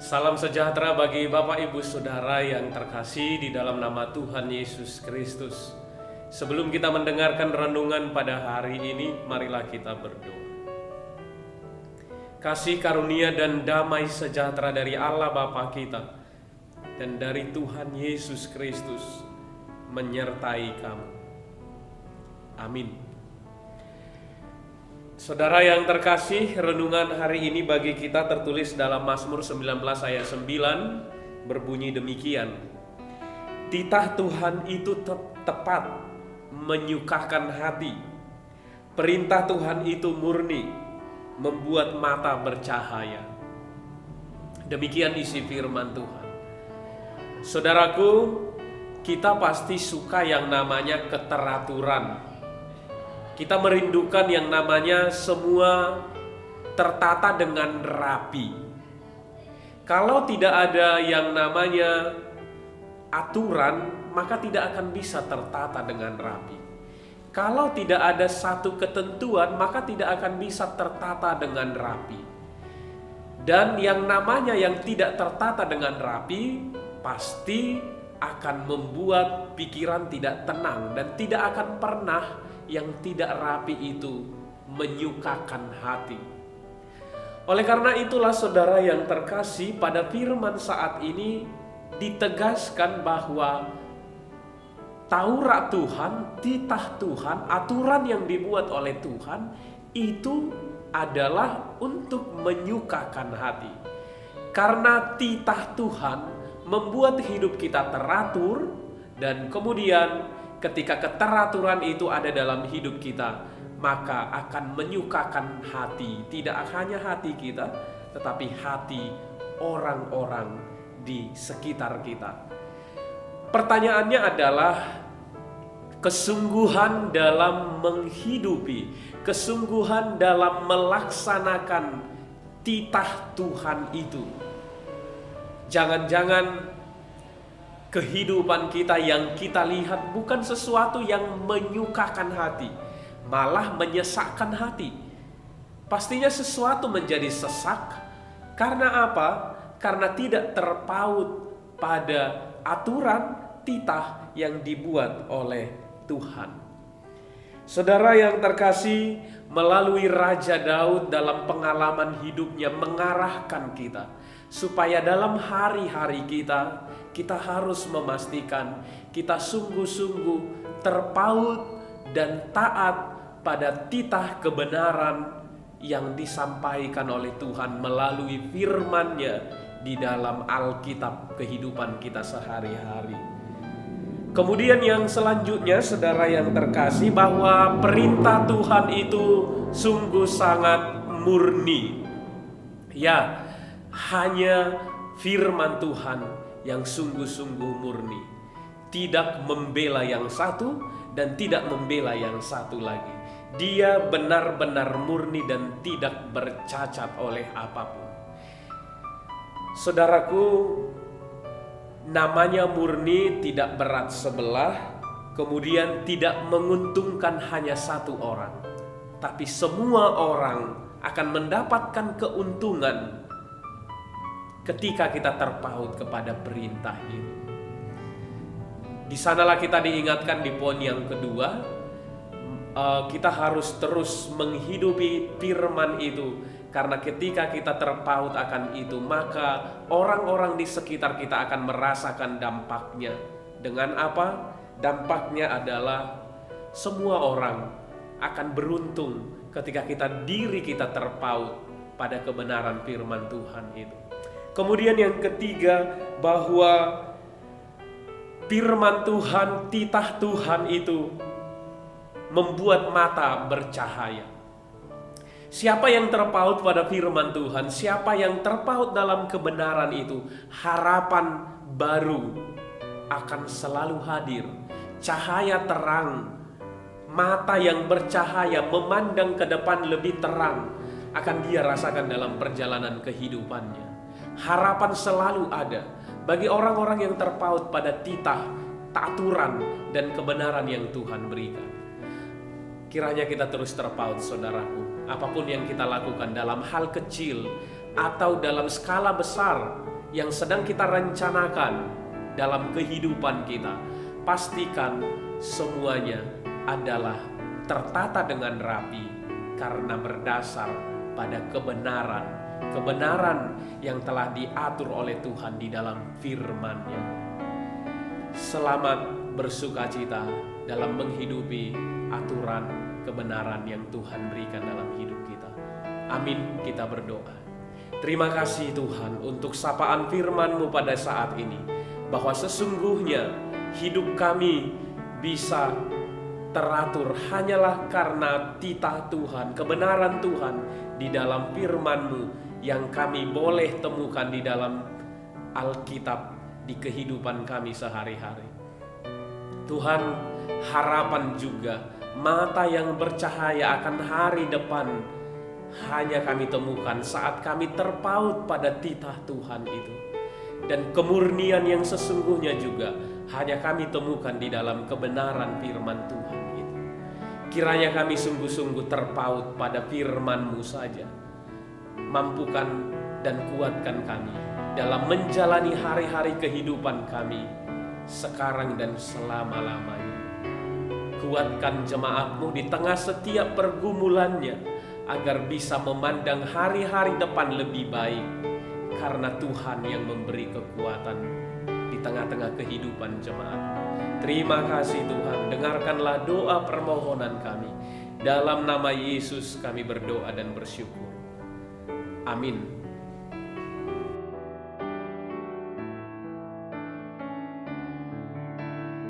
Salam sejahtera bagi Bapak Ibu Saudara yang terkasih di dalam nama Tuhan Yesus Kristus. Sebelum kita mendengarkan renungan pada hari ini, marilah kita berdoa. Kasih karunia dan damai sejahtera dari Allah Bapa kita dan dari Tuhan Yesus Kristus menyertai kamu. Amin. Saudara yang terkasih, renungan hari ini bagi kita tertulis dalam Mazmur 19 ayat 9 berbunyi demikian. Titah Tuhan itu tepat, menyukakan hati. Perintah Tuhan itu murni, membuat mata bercahaya. Demikian isi firman Tuhan. Saudaraku, kita pasti suka yang namanya keteraturan. Kita merindukan yang namanya semua tertata dengan rapi. Kalau tidak ada yang namanya aturan, maka tidak akan bisa tertata dengan rapi. Kalau tidak ada satu ketentuan, maka tidak akan bisa tertata dengan rapi. Dan yang namanya yang tidak tertata dengan rapi, pasti akan membuat pikiran tidak tenang dan tidak akan pernah yang tidak rapi itu menyukakan hati. Oleh karena itulah saudara yang terkasih, pada firman saat ini ditegaskan bahwa Taurat Tuhan, titah Tuhan, aturan yang dibuat oleh Tuhan itu adalah untuk menyukakan hati. Karena titah Tuhan membuat hidup kita teratur, dan kemudian ketika keteraturan itu ada dalam hidup kita, maka akan menyukakan hati. Tidak hanya hati kita, tetapi hati orang-orang di sekitar kita. Pertanyaannya adalah kesungguhan dalam menghidupi, kesungguhan dalam melaksanakan titah Tuhan itu. Jangan-jangan kehidupan kita yang kita lihat bukan sesuatu yang menyukakan hati, malah menyesakkan hati. Pastinya sesuatu menjadi sesak. Karena apa? Karena tidak terpaut pada aturan titah yang dibuat oleh Tuhan. Saudara yang terkasih, melalui Raja Daud dalam pengalaman hidupnya mengarahkan kita supaya dalam hari-hari kita harus memastikan kita sungguh-sungguh terpaut dan taat pada titah kebenaran yang disampaikan oleh Tuhan melalui firman-Nya di dalam Alkitab kehidupan kita sehari-hari. Kemudian yang selanjutnya, saudara yang terkasih, bahwa perintah Tuhan itu sungguh sangat murni. Ya, hanya firman Tuhan yang sungguh-sungguh murni, tidak membela yang satu dan tidak membela yang satu lagi. Dia benar-benar murni dan tidak bercacat oleh apapun. Saudaraku, namanya murni, tidak berat sebelah, kemudian tidak menguntungkan hanya satu orang, tapi semua orang akan mendapatkan keuntungan ketika kita terpaut kepada perintah itu. Di sanalah kita diingatkan di poin yang kedua, kita harus terus menghidupi firman itu, karena ketika kita terpaut akan itu, maka orang-orang di sekitar kita akan merasakan dampaknya. Dengan apa? Dampaknya adalah semua orang akan beruntung ketika diri kita terpaut pada kebenaran firman Tuhan itu. Kemudian yang ketiga, bahwa firman Tuhan, titah Tuhan itu membuat mata bercahaya. Siapa yang terpaut pada firman Tuhan, siapa yang terpaut dalam kebenaran itu, harapan baru akan selalu hadir. Cahaya terang, mata yang bercahaya memandang ke depan lebih terang akan dia rasakan dalam perjalanan kehidupannya. Harapan selalu ada bagi orang-orang yang terpaut pada titah, aturan, dan kebenaran yang Tuhan berikan. Kiranya kita terus terpaut, saudaraku. Apapun yang kita lakukan dalam hal kecil atau dalam skala besar yang sedang kita rencanakan dalam kehidupan kita, pastikan semuanya adalah tertata dengan rapi karena berdasar pada kebenaran yang telah diatur oleh Tuhan di dalam firman-Nya. Selamat bersukacita dalam menghidupi aturan kebenaran yang Tuhan berikan dalam hidup kita. Amin, kita berdoa. Terima kasih Tuhan untuk sapaan firman-Mu pada saat ini, bahwa sesungguhnya hidup kami bisa teratur hanyalah karena titah Tuhan, kebenaran Tuhan di dalam firman-Mu yang kami boleh temukan di dalam Alkitab di kehidupan kami sehari-hari. Tuhan, harapan juga, mata yang bercahaya akan hari depan hanya kami temukan saat kami terpaut pada titah Tuhan itu. Dan kemurnian yang sesungguhnya juga hanya kami temukan di dalam kebenaran firman Tuhan itu. Kiranya kami sungguh-sungguh terpaut pada firman-Mu saja. Mampukan dan kuatkan kami dalam menjalani hari-hari kehidupan kami sekarang dan selama-lamanya. Kuatkan jemaat-Mu di tengah setiap pergumulannya, agar bisa memandang hari-hari depan lebih baik, karena Tuhan yang memberi kekuatan di tengah-tengah kehidupan jemaat. Terima kasih Tuhan, dengarkanlah doa permohonan kami. Dalam nama Yesus kami berdoa dan bersyukur. Amin.